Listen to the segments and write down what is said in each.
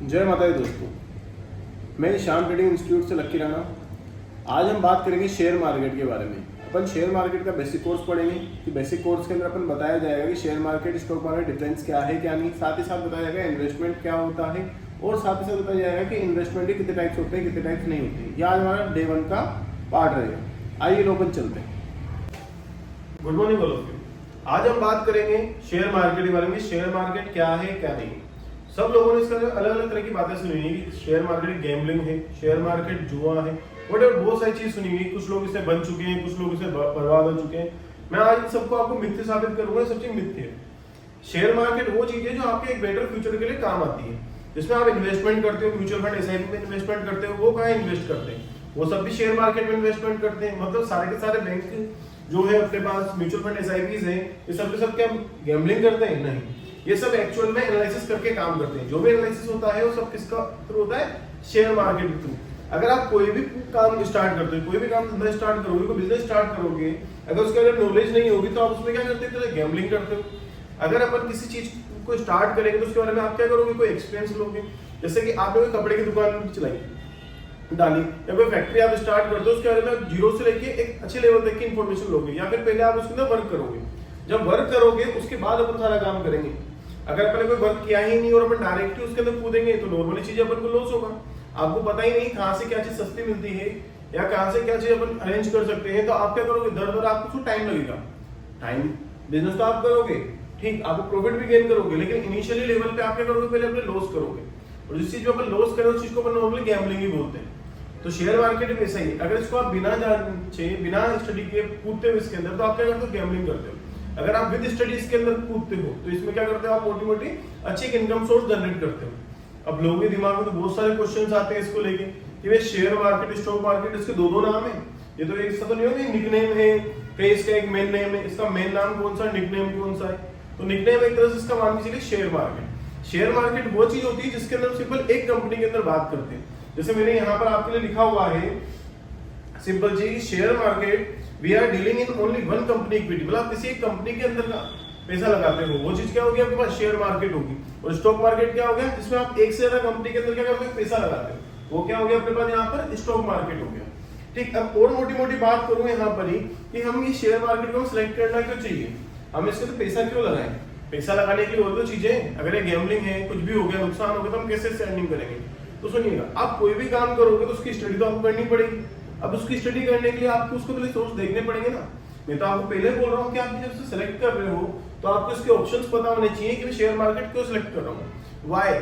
जय माता दी दोस्तों, मैं श्याम ट्रेडिंग इंस्टीट्यूट से लक्की राणा। आज हम बात करेंगे शेयर मार्केट के बारे में। अपन शेयर मार्केट का बेसिक कोर्स पढ़ेंगे कि बेसिक कोर्स के अंदर अपन बताया जाएगा कि share market stock market difference क्या है क्या नहीं, साथ ही साथ बताया जाएगा इन्वेस्टमेंट क्या होता है और साथ ही साथ बताया जाएगा कि इन्वेस्टमेंट के कितने टाइप्स होते हैं कितने टाइप्स नहीं होते। यह आज हमारा डे 1 का पार्ट रहेगा। आइए लोग चलते हैं। गुड मॉर्निंग बोलो। आज हम बात करेंगे शेयर मार्केट के बारे में। शेयर मार्केट क्या है क्या नहीं। सब लोगों ने इसका अलग अलग तरह की बातें सुनी है कि शेयर मार्केट गैम्बलिंग है, शेयर मार्केट जुआ है, वट बहुत सारी चीज सुनी हुई। कुछ लोग इससे बन चुके हैं, कुछ लोग इससे बर्बाद हो चुके हैं। मैं आज सबको आपको मिथ्य साबित करूंगा, सब चीज मिथ्य है। शेयर मार्केट वो चीज है जो आपके एक बेटर फ्यूचर के लिए काम आती है, जिसमें आप इन्वेस्टमेंट करते हो, म्यूचुअल फंड एसआईपी में इन्वेस्टमेंट करते हो। वो कहाँ इन्वेस्ट करते हैं? वो सब भी शेयर मार्केट में इन्वेस्टमेंट करते हैं। मतलब सारे के सारे बैंक जो है अपने पास म्यूचुअल फंड एसआईपीज है, ये सब के सब क्या गैम्बलिंग करते हैं? नहीं, ये सब एक्चुअल में एनालिसिस करके काम करते हैं। जो भी एनालिसिस होता है वो सब किसका थ्रू होता है? शेयर मार्केट के थ्रू। अगर आप कोई भी काम स्टार्ट करते हो, कोई भी काम धंधा स्टार्ट करोगे, कोई बिजनेस स्टार्ट करोगे, अगर उसके अगर नॉलेज नहीं होगी तो आप उसमें क्या करते हो? गैम्बलिंग करते हो। अगर अपन किसी चीज को स्टार्ट करेंगे तो उसके बारे में आप क्या करोगे? कोई एक्सपीरियंस लोगे। जैसे कि आपने कोई कपड़े की दुकान चलाई डाली या कोई फैक्ट्री आप स्टार्ट करते हो, उसके बारे में जीरो से लेके एक अच्छे लेवल तक की इन्फॉर्मेशन लोगे, या फिर पहले आप उसके अंदर वर्क करोगे। जब वर्क करोगे उसके बाद अपन सारा काम करेंगे। अगर पहले कोई वर्क किया ही नहीं और अपन डायरेक्ट ही उसके अंदर कूदेंगे तो नॉर्मली चीजें अपन को लॉस होगा। आपको पता ही नहीं कहाँ से क्या चीज सस्ती मिलती है या कहाँ से क्या चीज अपन अरेंज कर सकते हैं, तो आप क्या करोगे? दर दर आपको टाइम लगेगा। टाइम बिजनेस तो आप करोगे, ठीक, आपको प्रॉफिट भी गेन करोगे, लेकिन इनिशियली लेवल पे आप क्या करोगे? पहले अपने लॉस करोगे, और जिस चीज में अपन लॉस करें उस चीज को अपन नॉर्मली गैम्बलिंग ही बोलते हैं। तो शेयर मार्केट में ऐसा ही, अगर इसको आप बिना जाने बिना स्टडी के कूदते हो इसके अंदर, तो आप क्या करते हो? गैम्बलिंग करते हो। अगर आप विद स्टडी इसके अंदर कूदते हो तो इसमें क्या करते हो? आप मोटी मोटी अच्छी इनकम सोर्स जनरेट करते हो। अब लोगों के दिमाग में तो बहुत सारे क्वेश्चंस आते हैं इसको लेके कि भाई शेयर मार्केट स्टॉक मार्केट इसके दो दो नाम है। ये तो एक सा तो नहीं होगा, निकनेम है, कहीं इसका एक मेन नेम है। इसका मेन नाम कौन सा है, निकनेम कौन सा है? तो निकनेम एक तरह से इसका मान के चलिए शेयर मार्केट। शेयर मार्केट वो चीज होती है जिसके अंदर सिंपल एक कंपनी के अंदर बात करते हैं। जैसे मैंने यहाँ पर आपके लिए लिखा हुआ है सिंपल जी, share market we are dealing in only one company equity. मतलब किसी एक कंपनी के अंदर का पैसा लगाते हो, वो चीज क्या होगी? आपके पास शेयर मार्केट होगी। और स्टॉक मार्केट क्या हो गया? जिसमें आप एक से ज्यादा कंपनी के अंदर क्या करते हो? पैसा लगाते हो, वो क्या हो गया अपने पास? यहाँ पर स्टॉक मार्केट हो गया। ठीक, अब और मोटी मोटी बात करूं यहाँ पर ही कि हम ये शेयर मार्केट को सिलेक्ट करना क्यों चाहिए, हम इसके तो पैसा क्यों लगाएं? पैसा लगाने के लिए और तो चीजें, अगर ये गैम्बलिंग है, कुछ भी हो गया, नुकसान हो गया, तो हम कैसे अर्निंग करेंगे? तो सुनिएगा, आप कोई भी काम करोगे तो उसकी स्टडी तो आपको करनी पड़ेगी। अब उसकी स्टडी करने के लिए आपको उसको पहले सोर्स देखने पड़ेंगे ना। मैं तो आपको पहले बोल रहा हूँ कि आप जब से सिलेक्ट कर रहे हो तो आपको इसके ऑप्शंस पता होने चाहिए कि मैं शेयर मार्केट क्यों सिलेक्ट कर रहा हूँ। व्हाई?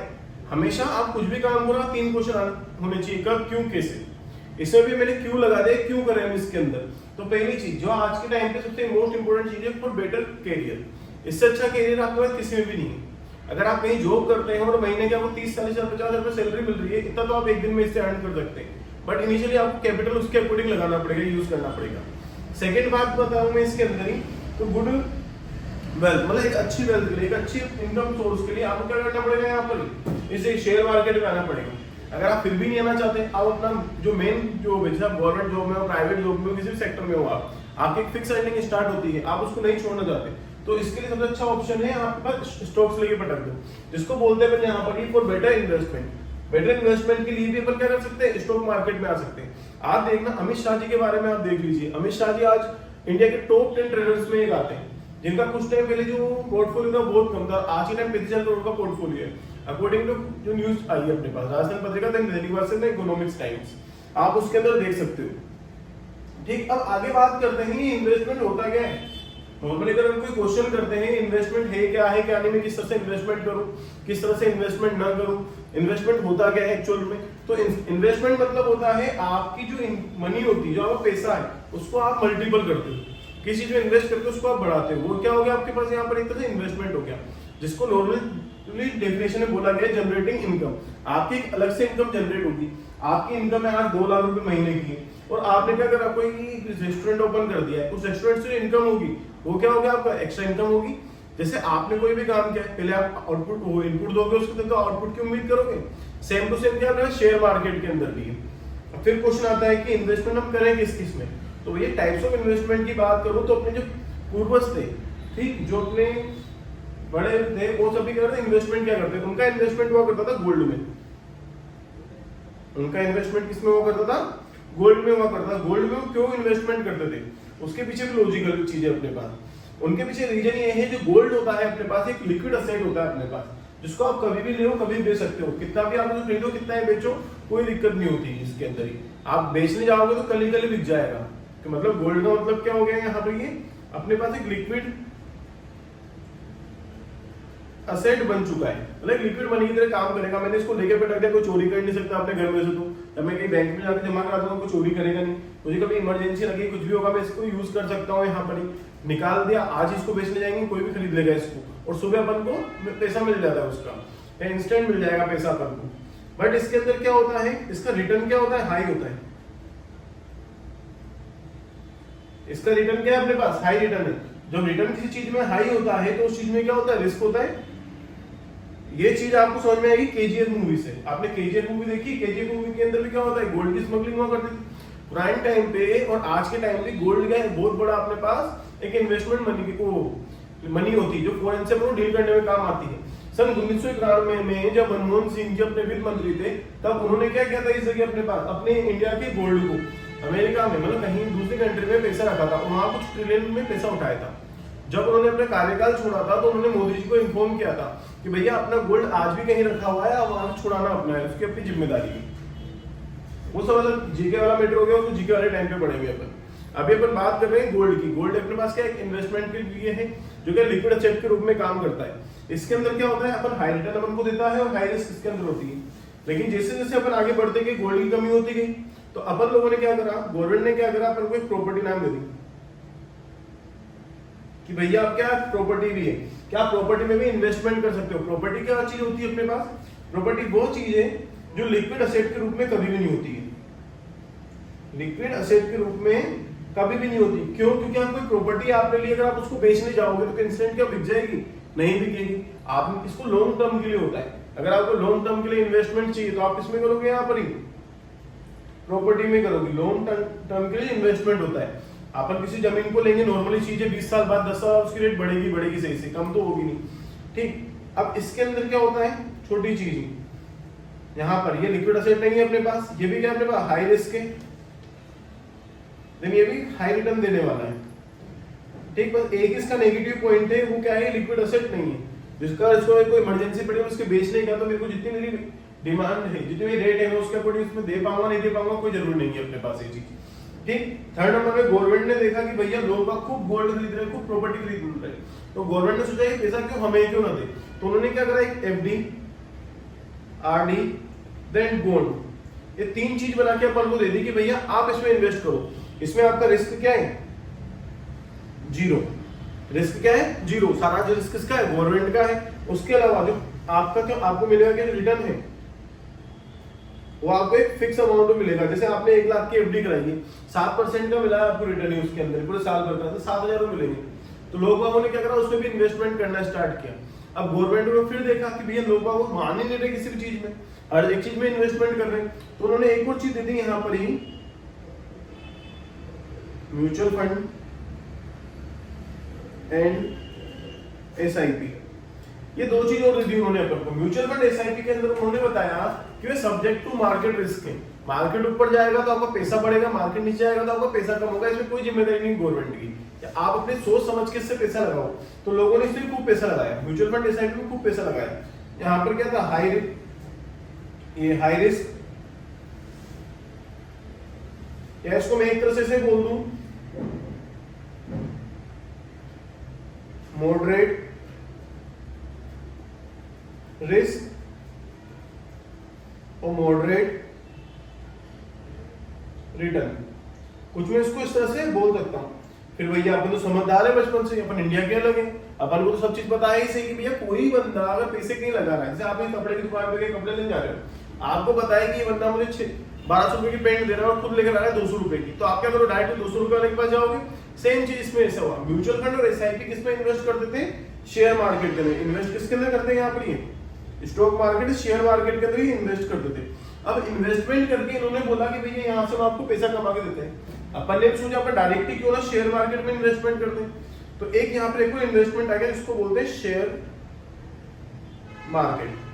हमेशा आप कुछ भी काम करो, 3 क्वेश्चन होने चाहिए, कब, क्यों, कैसे। इसमें भी मैंने क्यों लगा दिया, क्यों करें हम इसके अंदर। तो पहली चीज जो आज के टाइम पे सबसे मोस्ट इंपोर्टेंट चीज है, फॉर बेटर कैरियर। इससे अच्छा कैरियर आपके पास किसी में भी नहीं है। अगर आप कहीं जॉब करते हैं और महीने के आपको 30-40 हजार 50 हजार सैलरी मिल रही है, इतना तो आप एक दिन में इससे अर्न कर सकते हैं। बट इनिशियली आपको कैपिटल उसके अकॉर्डिंग लगाना पड़ेगा, यूज करना पड़ेगा। सेकंड बात बताऊं मैं इसके अंदर ही, तो गुड वेल्थ, मतलब एक अच्छी वेल्थ के लिए, एक अच्छी इनकम सोर्स के लिए आपको क्या करना पड़ेगा? यहाँ पर इसे शेयर मार्केट में आना पड़ेगा। अगर आप फिर भी नहीं आना चाहते, आप अपना जो मेन जॉब है, जैसे गवर्नमेंट जॉब में हो, प्राइवेट जॉब में हो, किसी भी सेक्टर में हो, आपकी फिक्स अर्निंग स्टार्ट होती है, आप उसको नहीं छोड़ना चाहते, तो इसके लिए सबसे अच्छा ऑप्शन है आपके पास स्टॉक्स लेके पटक दो, जिसको बोलते हैं यहाँ पर for better investment. Better investment के लिए भी अपन क्या कर सकते हैं? स्टॉक मार्केट में आ सकते हैं। आप देखना, अमित शाह जी के बारे में आप देख लीजिए। अमित शाह जी आज इंडिया के टॉप 10 ट्रेडर्स में एक आते हैं, जिनका कुछ टाइम पहले जो पोर्टफोलियो था बहुत कम था, आज के टाइम 35,000 करोड़ का पोर्टफोलियो है, अकॉर्डिंग टू जो न्यूज आई है अपने पास, राजस्थान पत्रिका दैनिक भास्कर में, इकोनॉमिक्स टाइम्स, आप उसके अंदर देख सकते हो। ठीक, अब आगे बात करते हैं इन्वेस्टमेंट होता क्या है। नॉर्मली अगर हम कोई क्वेश्चन करते हैं इन्वेस्टमेंट है क्या नहीं, मैं किस तरह से इन्वेस्टमेंट करूं, किस तरह से इन्वेस्टमेंट ना करूं, इन्वेस्टमेंट होता क्या है एक्चुअल में। तो इन्वेस्टमेंट मतलब होता है आपकी जो मनी होती है, जो आपका पैसा है, उसको आप मल्टीपल करते हो, किसी चीज में इन्वेस्ट करके उसको आप बढ़ाते हो, वो क्या हो गया आपके पास? यहाँ पर एक तरह से इन्वेस्टमेंट हो गया, जिसको नॉर्मली डेफिनेशन में बोला गया जनरेटिंग इनकम। आपकी एक अलग से इनकम जनरेट होगी। आपकी इनकम है आज 2 लाख रुपए महीने की, और आपने क्या करा? कोई रेस्टोरेंट ओपन कर दिया है, उस रेस्टोरेंट से इनकम होगी, वो क्या हो गया? आपका एक्स्ट्रा इनकम होगी। जैसे आपने कोई भी काम किया, पहले आप आउटपुट वो इनपुट दोगे, उसके तो आउटपुट की उम्मीद करोगे। सेम टू सेम क्या है शेयर मार्केट के अंदर भी है। फिर क्वेश्चन आता है कि इन्वेस्टमेंट हम करें किस में। तो ये टाइप्स ऑफ इन्वेस्टमेंट की बात करूं तो अपने जो पूर्वज थे, ठीक, जो अपने बड़े थे, वो सभी क्या करते इन्वेस्टमेंट क्या करते थे? उनका इन्वेस्टमेंट हुआ करता था गोल्ड में। उनका इन्वेस्टमेंट किसमें हुआ करता था? गोल्ड में हुआ करता था। गोल्ड में वो क्यों इन्वेस्टमेंट करते थे, उसके पीछे भी लॉजिकल चीज है अपने पास। उनके पीछे रीजन ये है, जो गोल्ड होता है अपने पास एक लिक्विड असेट होता है अपने पास, जिसको आप कभी भी ले लो कभी भी बेच सकते हो, कितना भी आप खरीदो कितना ही बेचो कोई दिक्कत नहीं होती इसके अंदर ही। आप बेचने जाओगे तो कल ही बिक जाएगा। तो मतलब गोल्ड का मतलब क्या हो गया यहाँ पर, ये अपने पास एक लिक्विड असेट बन चुका है, मतलब लिक्विड मनी की तरह काम करेगा। मैंने इसको लेके बैठ दिया, कोई चोरी कर नहीं सकता अपने घर में से। तो जब मैं कहीं बैंक में जाकर जमा करा दूंगा कोई चोरी करेगा नहीं। मुझे कभी इमरजेंसी लगी कुछ भी होगा मैं इसको यूज कर सकता हूँ। यहाँ पर ही निकाल दिया, आज इसको बेचने जाएंगे कोई भी खरीद लेगा इसको, और सुबह अपन को पैसा मिल जाता है उसका, इंस्टेंट मिल जाएगा पैसा अपन को। बट इसके अंदर क्या होता है, इसका रिटर्न क्या होता है, हाई होता है। इसका रिटर्न क्या है अपने पास, हाई रिटर्न है। जब रिटर्न किसी चीज में हाई होता है तो उस चीज में क्या होता है, रिस्क होता है। ये चीज आपको समझ में आएगी केजीएफ मूवी से। आपने केजीएफ मूवी देखी, केजीएफ मूवी के अंदर भी क्या होता है, गोल्ड की स्मगलिंग हुआ करती थी पुराने टाइम पे, और आज के टाइम पे गोल्ड का बहुत बड़ा अपने पास एक इन्वेस्टमेंट मनी होती है, जो फॉरेन से डील करने में काम आती है। सन 1991 में जब मनमोहन सिंह जी अपने वित्त मंत्री थे, तब उन्होंने क्या किया था इस जगह अपने पास, अपने इंडिया के गोल्ड को अमेरिका में, मतलब कहीं दूसरी कंट्री में पैसा रखा था, वहां कुछ ट्रिलियन में पैसा उठाया था। जब उन्होंने अपने कार्यकाल छोड़ा था तो उन्होंने मोदी जी को इन्फॉर्म किया था कि भैया अपना गोल्ड आज भी कहीं रखा हुआ है, अब वहां छुड़ाना अपना है, उसकी अपनी जिम्मेदारी है। वो सब मतलब जीके वाला मैटर हो गया, उसको जीके वाले टाइम पे पढ़ेंगे अपन। अभी अपन बात कर रहे हैं गोल्ड की। गोल्ड अपने पास क्या एक इन्वेस्टमेंट के लिए है, जो कि लिक्विड असेट के रूप में काम करता है। इसके अंदर क्या होता है, अपन हाई रिटर्न अपन को देता है और हाई रिस्क इसके अंदर होती है। लेकिन जैसे जैसे अपन आगे बढ़ते गए गोल्ड की कमी होती गई, तो अपन लोगों ने क्या करा, गवर्नमेंट ने क्या करा, अपन को एक प्रॉपर्टी नाम दे दी कि भैया आप क्या प्रॉपर्टी भी है, क्या प्रॉपर्टी में भी इन्वेस्टमेंट कर सकते हो। प्रॉपर्टी क्या चीज होती है अपने पास, प्रॉपर्टी वो चीज है जो लिक्विड असेट के रूप में कभी भी नहीं होती है, लिक्विड असेट के रूप में कभी भी नहीं होती। क्यों? क्योंकि आप कोई प्रॉपर्टी आपने ली, अगर आप उसको बेचने जाओगे तो इंस्टेंट क्या बिक जाएगी, नहीं बिकेगी। आप इसको लॉन्ग टर्म के लिए होता है। अगर आपको लॉन्ग टर्म के लिए इन्वेस्टमेंट चाहिए तो आप किसमें करोगे, यहाँ पर ही प्रॉपर्टी में करोगे। लॉन्ग टर्म के लिए इन्वेस्टमेंट होता है। अपन किसी जमीन को लेंगे, नॉर्मली चीज है 20 साल बाद 10 साल उसकी रेट बढ़ेगी सही से, कम तो होगी नहीं, ठीक। अब इसके अंदर क्या होता है, छोटी चीज यहाँ पर, ये लिक्विड असेट नहीं है अपने पास, ये भी क्या अपने पास हाई रिस्क है, लेकिन ये भी हाई रिटर्न देने वाला है, ठीक। बस एक इसका नेगेटिव पॉइंट है, वो क्या है, लिक्विड असेट नहीं है, जिसका इसको कोई इमरजेंसी पड़ी उसके बेचने का, तो मेरे को जितनी मेरी डिमांड है, जितनी मेरी रेट है, मैं उसके अकॉर्डिंग इसमें दे पाऊंगा नहीं दे पाऊंगा कोई जरूरी नहीं है अपने पास ये चीज, ठीक। थर्ड नंबर में गवर्नमेंट ने देखा कि भैया लोग खूब गोल्ड खरीद रहे हैं, खूब प्रॉपर्टी खरीद रहे हैं, तो गवर्नमेंट ने सोचा ये पैसा क्यों हमें क्यों ना दे, तो उन्होंने क्या करा, एक एफडी, आरडी, देन गोल्ड, ये तीन चीज बना के अपन को दे दी कि भैया आप इसमें इन्वेस्ट करो। इसमें आपका रिस्क क्या है, जीरो। रिस्क क्या है, जीरो। सारा जो रिस्क किसका है, गवर्नमेंट का है। उसके अलावा जो आपका क्या आपको मिलेगा, क्या रिटर्न है वो आपको एक फिक्स अमाउंट मिलेगा। जैसे आपने 1 लाख की एफडी कराई है, 7% का मिला है आपको रिटर्न है उसके अंदर, पूरे साल भर का, तो 7,000 मिलेंगे। तो लोग बागों ने क्या करा, उसमें भी इन्वेस्टमेंट करना स्टार्ट किया। अब गवर्नमेंट ने फिर देखा कि भैया लोग बागों मान ही नहीं रहे किसी भी चीज में, हर एक चीज में इन्वेस्टमेंट कर रहे हैं, तो उन्होंने एक और चीज दे दी यहाँ पर ही, म्यूचुअल फंड एंड एसआईपी। ये दो चीज और दी उन्होंने अपन को। म्यूचुअल फंड एसआईपी के अंदर उन्होंने बताया कि वे सब्जेक्ट टू मार्केट रिस्क है। मार्केट ऊपर जाएगा तो आपका पैसा बढ़ेगा, मार्केट नीचे जाएगा तो आपका पैसा कम होगा, इसमें कोई जिम्मेदारी नहीं गवर्नमेंट की। आप अपने सोच समझ के इससे पैसा लगाओ। तो लोगों ने इसमें खूब पैसा लगाया, म्यूचुअल फंड एसआईपी में खूब पैसा लगाया। यहाँ पर क्या था, हाई रिस्क, या इसको मैं एक तरह से बोल दूं मॉडरेट रिस्क और मॉडरेट रिटर्न, कुछ मैं इसको इस तरह से बोल सकता हूं। फिर भैया अपन तो समझदार है बचपन से, अपन इंडिया के अलग है, अपन को तो सब चीज पता है ही सही कि भैया कोई बंदा अगर पैसे कहीं लगा रहा है, जैसे आप कपड़े की दुकान पे कपड़े लेने जा रहे हो, आपको पता है कि ये बंदा मुझे 1200 रुपए की पेंट दे रहा है और खुद लेकर आ रहा है 200 रुपए की, तो आप क्या करो, डायरेक्ट 200 रुपए वाले के पास जाओगे। सेम चीज इसमें ऐसा हुआ। म्यूचुअल फंड और एसआईपी किसमें इन्वेस्ट करते थे, शेयर मार्केट के अंदर। इन्वेस्ट किसके अंदर करते हैं, यहाँ पर ये स्टॉक मार्केट, शेयर मार्केट के अंदर ही इन्वेस्ट करते थे। अब इन्वेस्टमेंट करके इन्होंने बोला कि भैया यहाँ से हम आपको पैसा कमा के देते हैं। अपन ने सोचा अपन डायरेक्टली क्यों ना शेयर मार्केट में इन्वेस्टमेंट करते हैं। तो एक यहाँ पर एक इन्वेस्टमेंट आ गया जिसको बोलते हैं शेयर मार्केट।